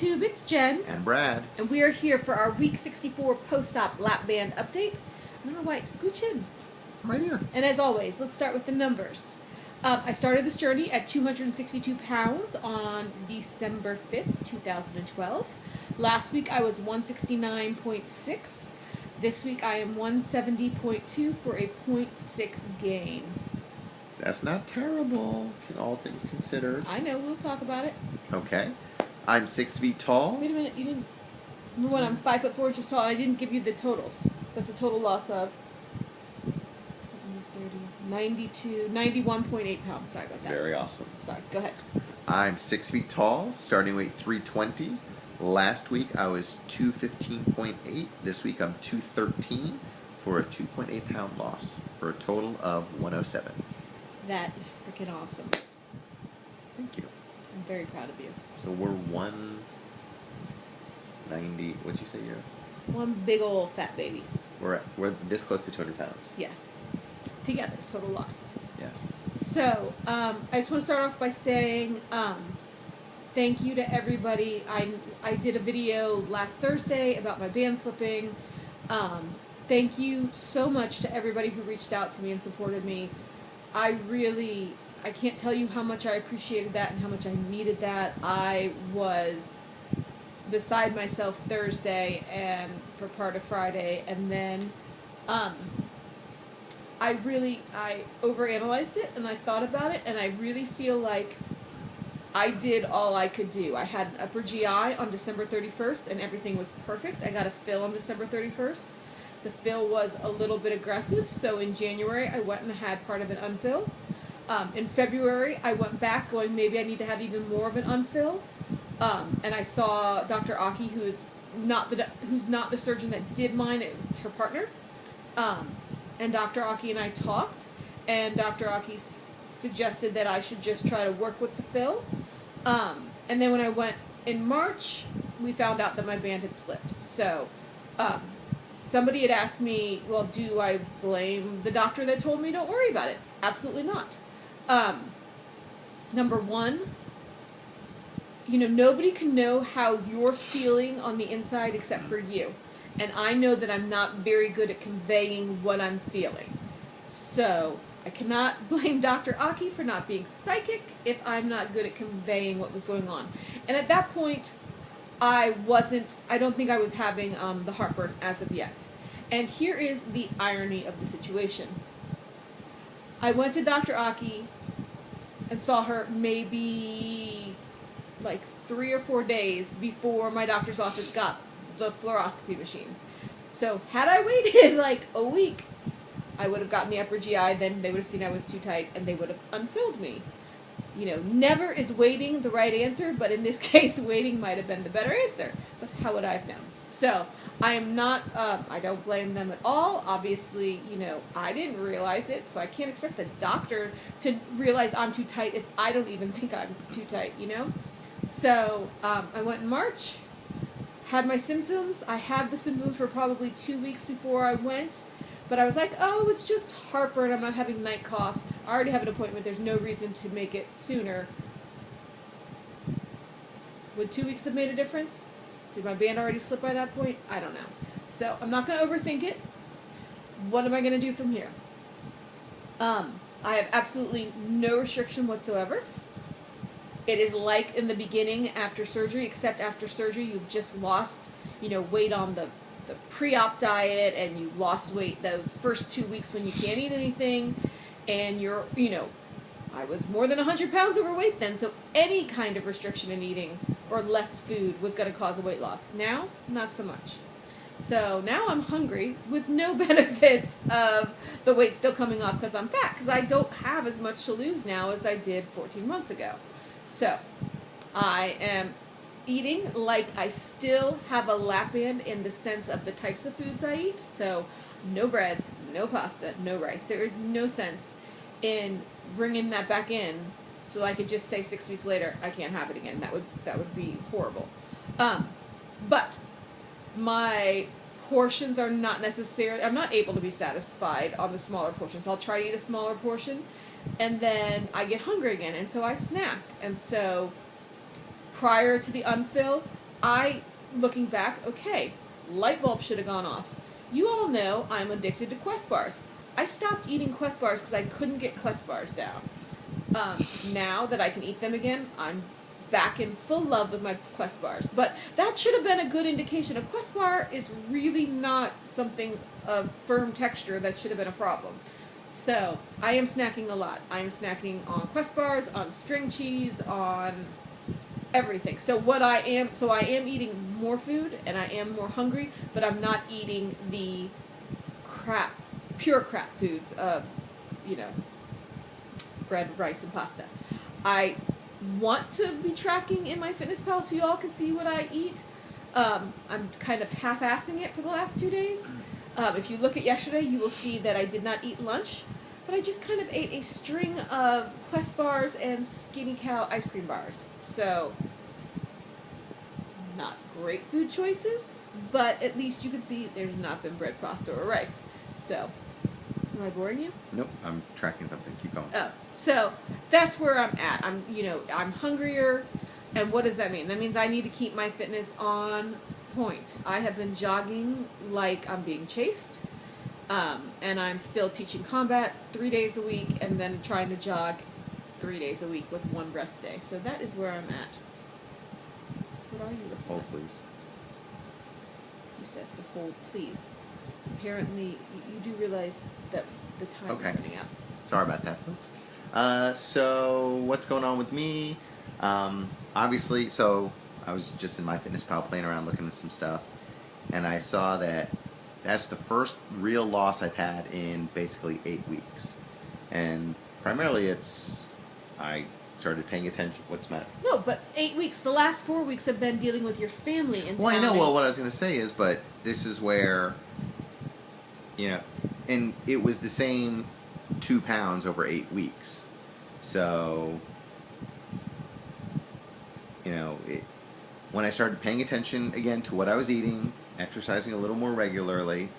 YouTube, it's Jen. And Brad. And we are here for our Week 64 post-op lap band update. I don't know why, scooch in. I'm right here. And as always, let's start with the numbers. I started this journey at 262 pounds on December 5th, 2012. Last week I was 169.6. This week I am 170.2 for a 0.6 gain. That's not terrible, all things considered. I know, we'll talk about it. Okay. I'm 6 feet tall. Wait a minute, you didn't... Remember when I'm 5'4" inches tall, I didn't give you the totals. That's a total loss of 91.8 pounds. Sorry about that. Very awesome. Sorry, go ahead. I'm 6 feet tall, starting weight 320. Last week I was 215.8. This week I'm 213 for a 2.8 pound loss for a total of 107. That is freaking awesome. Thank you. I'm very proud of you. So we're 190. What'd you say you're? One big old fat baby. We're this close to 200 pounds. Yes. Together, total lost. Yes. So, I just want to start off by saying thank you to everybody. I did a video last Thursday about my band slipping. Thank you so much to everybody who reached out to me and supported me. I can't tell you how much I appreciated that and how much I needed that. I was beside myself Thursday and for part of Friday, and then I overanalyzed it and I thought about it, and I really feel like I did all I could do. I had an upper GI on December 31st and everything was perfect. I got a fill on December 31st. The fill was a little bit aggressive, so in January I went and had part of an unfill. In February I went back going, maybe I need to have even more of an unfill. And I saw Dr. Aki, who's not the surgeon that did mine, it's her partner. And Dr. Aki and I talked, and Dr. Aki suggested that I should just try to work with the fill. And then when I went in March, we found out that my band had slipped. So, somebody had asked me, well, do I blame the doctor that told me don't worry about it? Absolutely not. Number one, nobody can know how you're feeling on the inside except for you. And I know that I'm not very good at conveying what I'm feeling. So, I cannot blame Dr. Aki for not being psychic if I'm not good at conveying what was going on. And at that point, I don't think I was having the heartburn as of yet. And here is the irony of the situation. I went to Dr. Aki and saw her maybe like 3 or 4 days before my doctor's office got the fluoroscopy machine. So had I waited like a week, I would have gotten the upper GI, then they would have seen I was too tight and they would have unfilled me. Never is waiting the right answer, but in this case, waiting might have been the better answer. But how would I have known? So, I am not, I don't blame them at all. Obviously, I didn't realize it, so I can't expect the doctor to realize I'm too tight if I don't even think I'm too tight, So, I went in March, had my symptoms. I had the symptoms for probably 2 weeks before I went. But I was like, oh, it's just heartburn. I'm not having night cough. I already have an appointment. There's no reason to make it sooner. Would 2 weeks have made a difference? Did my band already slip by that point? I don't know. So I'm not going to overthink it. What am I going to do from here? I have absolutely no restriction whatsoever. It is like in the beginning after surgery, except after surgery you've just lost, weight on the pre-op diet, and you lost weight those first 2 weeks when you can't eat anything, and you're, I was more than 100 pounds overweight then, so any kind of restriction in eating or less food was going to cause a weight loss. Now, not so much. So now I'm hungry with no benefits of the weight still coming off because I'm fat, because I don't have as much to lose now as I did 14 months ago. So I am eating like I still have a lap band in the sense of the types of foods I eat. So no breads, no pasta, no rice. There is no sense in bringing that back in so I could just say 6 weeks later I can't have it again. That would be horrible. But my portions are not necessarily, I'm not able to be satisfied on the smaller portions. I'll try to eat a smaller portion and then I get hungry again, and so I snack. And so prior to the unfill, looking back, okay, light bulb should have gone off. You all know I'm addicted to Quest bars. I stopped eating Quest bars because I couldn't get Quest bars down. Now that I can eat them again, I'm back in full love with my Quest bars. But that should have been a good indication. A Quest bar is really not something of firm texture that should have been a problem. So, I am snacking a lot. I am snacking on Quest bars, on string cheese, on everything. I am eating more food, and I am more hungry, but I'm not eating the pure crap foods of, bread, rice, and pasta. I want to be tracking in MyFitnessPal so you all can see what I eat. I'm kind of half-assing it for the last 2 days. If you look at yesterday, you will see that I did not eat lunch, but I just kind of ate a string of Quest bars and Skinny Cow ice cream bars. So, not great food choices, but at least you can see there's not been bread, pasta, or rice. So, am I boring you? Nope, I'm tracking something. Keep going. Oh, so that's where I'm at. I'm hungrier, and what does that mean? That means I need to keep my fitness on point. I have been jogging like I'm being chased, and I'm still teaching combat 3 days a week, and then trying to jog 3 days a week with one rest day. So that is where I'm at. What are you looking Hold, at? please. He says to hold, please. Apparently, you do realize that the time is running out. Sorry about that, folks. So what's going on with me? Obviously, so I was just in MyFitnessPal playing around looking at some stuff, and I saw that that's the first real loss I've had in basically 8 weeks. And primarily I started paying attention. What's the matter? No, but 8 weeks. The last 4 weeks have been dealing with your family in Well, town. I know. Well, what I was going to say is, but this is where, and it was the same 2 pounds over 8 weeks. So, when I started paying attention again to what I was eating, exercising a little more regularly,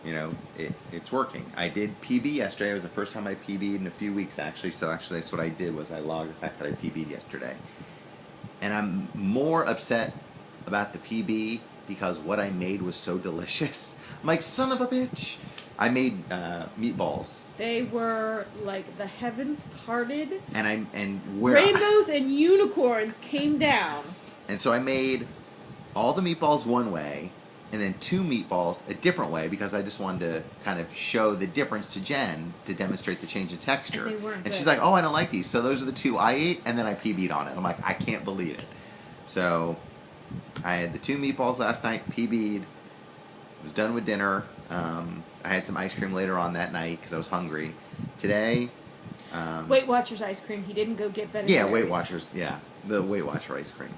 it's working. I did PB yesterday. It was the first time I PB'd in a few weeks, actually. So actually, that's what I did, was I logged the fact that I PB'd yesterday. And I'm more upset about the PB because what I made was so delicious. I'm like, son of a bitch. I made meatballs. They were like the heavens parted. Rainbows and unicorns came down. And so I made all the meatballs one way, and then 2 meatballs a different way, because I just wanted to kind of show the difference to Jen to demonstrate the change in texture. And they weren't good. She's like, oh, I don't like these. So those are the 2 I ate, and then I PB'd on it. I'm like, I can't believe it. So I had the 2 meatballs last night, PB'd, was done with dinner. I had some ice cream later on that night because I was hungry. Today... Weight Watchers ice cream. He didn't go get that. Yeah, Weight Watchers. Yeah, the Weight Watcher ice cream.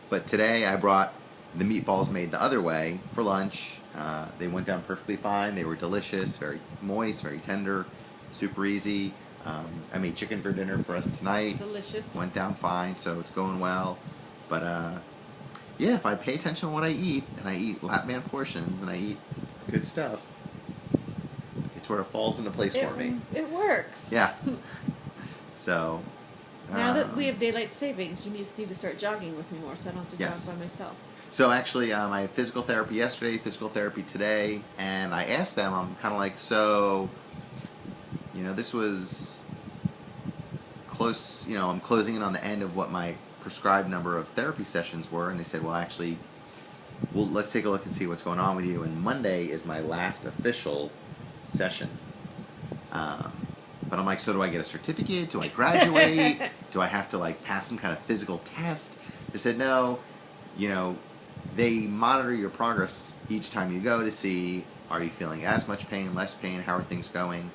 But today I brought the meatballs made the other way for lunch. They went down perfectly fine. They were delicious, very moist, very tender, super easy. I made chicken for dinner for us tonight. Delicious. Went down fine, so it's going well. But yeah, if I pay attention to what I eat, and I eat Lapman portions, and I eat good stuff, it sort of falls into place for me. It works. Yeah. So... Now that we have daylight savings, you just need to start jogging with me more, so I don't have to Yes. jog by myself. So actually, I had physical therapy yesterday, physical therapy today, and I asked them, I'm kind of like, so, this was close, I'm closing in on the end of what my prescribed number of therapy sessions were, and they said, well, actually, let's take a look and see what's going on with you, and Monday is my last official session. But I'm like, so do I get a certificate? Do I graduate? Do I have to, pass some kind of physical test? They said, no, they monitor your progress each time you go to see, are you feeling as much pain, less pain, how are things going?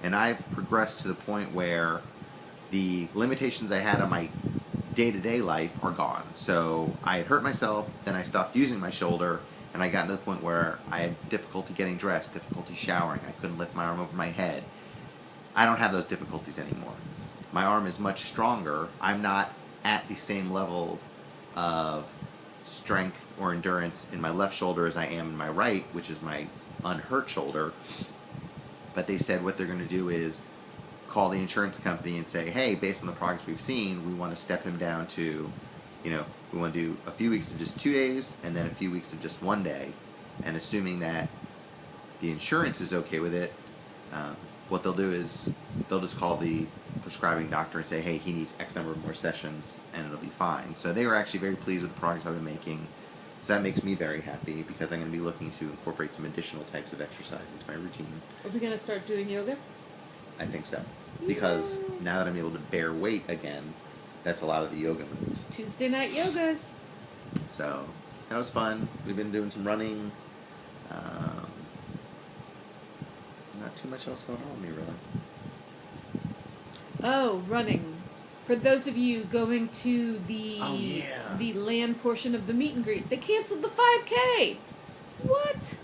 And I've progressed to the point where the limitations I had on my day-to-day life are gone. So I had hurt myself, then I stopped using my shoulder, and I got to the point where I had difficulty getting dressed, difficulty showering, I couldn't lift my arm over my head. I don't have those difficulties anymore. My arm is much stronger. I'm not at the same level of strength or endurance in my left shoulder as I am in my right, which is my unhurt shoulder. But they said what they're going to do is call the insurance company and say, hey, based on the progress we've seen, we want to step him down to you know, we want to do a few weeks of just 2 days and then a few weeks of just 1 day. And assuming that the insurance is okay with it, what they'll do is they'll just call the prescribing doctor and say, hey, he needs X number of more sessions, and it'll be fine. So they were actually very pleased with the progress I've been making. So that makes me very happy because I'm going to be looking to incorporate some additional types of exercise into my routine. Are we going to start doing yoga? I think so. Because now that I'm able to bear weight again, that's a lot of the yoga moves. Tuesday night yogas. So that was fun. We've been doing some running. Not too much else going on with me, really. Oh, running. For those of you going to the the land portion of the meet and greet, they canceled the 5K. What?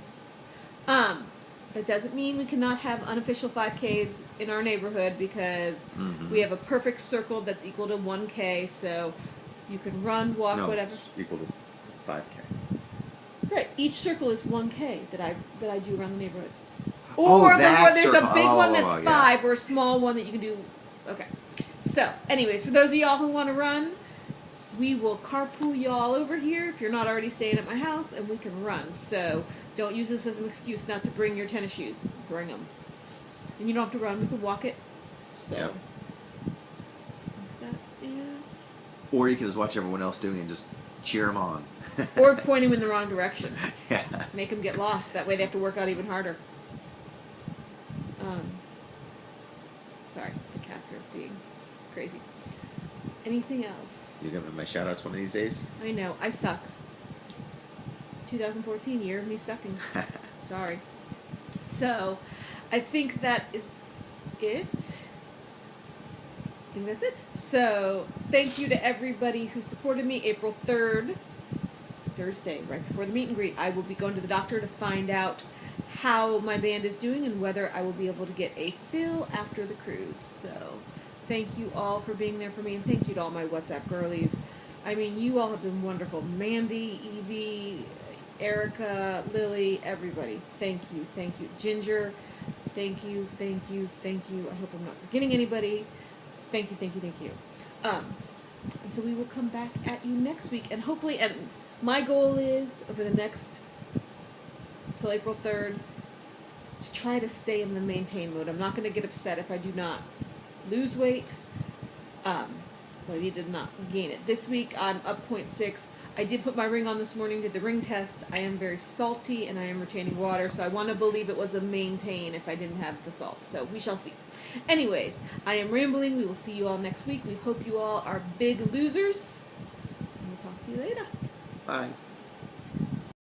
That doesn't mean we cannot have unofficial 5Ks in our neighborhood because we have a perfect circle that's equal to 1K, so you can run, walk, whatever. It's equal to 5K. Right. Each circle is 1K that I do around the neighborhood. Oh, Or that there's a big one that's circle. 5 or a small one that you can do. Okay. So, anyways, for those of y'all who want to run, we will carpool y'all over here if you're not already staying at my house, and we can run. So, don't use this as an excuse not to bring your tennis shoes. Bring them. And you don't have to run. We can walk it. So, Yep. that is... Or you can just watch everyone else doing it and just cheer them on. Or point them in the wrong direction. Yeah. Make them get lost. That way they have to work out even harder. Sorry, the cats are being crazy. Anything else? You gonna have my shout outs one of these days? I know, I suck. 2014, year of me sucking. Sorry. So, I think that is it. I think that's it. So, thank you to everybody who supported me. April 3rd, Thursday, right before the meet and greet, I will be going to the doctor to find out how my band is doing and whether I will be able to get a fill after the cruise. So, thank you all for being there for me, and thank you to all my WhatsApp girlies. I mean, you all have been wonderful. Mandy, Evie, Erica, Lily, everybody. Thank you, thank you. Ginger, thank you, thank you, thank you. I hope I'm not forgetting anybody. Thank you, thank you, thank you. And so we will come back at you next week, and hopefully, and my goal is, over the next till April 3rd, to try to stay in the maintain mode. I'm not going to get upset if I do not lose weight, but I need to not gain it. This week I'm up 0.6. I did put my ring on this morning, did the ring test. I am very salty and I am retaining water, so I want to believe it was a maintain if I didn't have the salt. So we shall see. Anyways, I am rambling. We will see you all next week. We hope you all are big losers. And we'll talk to you later. Bye.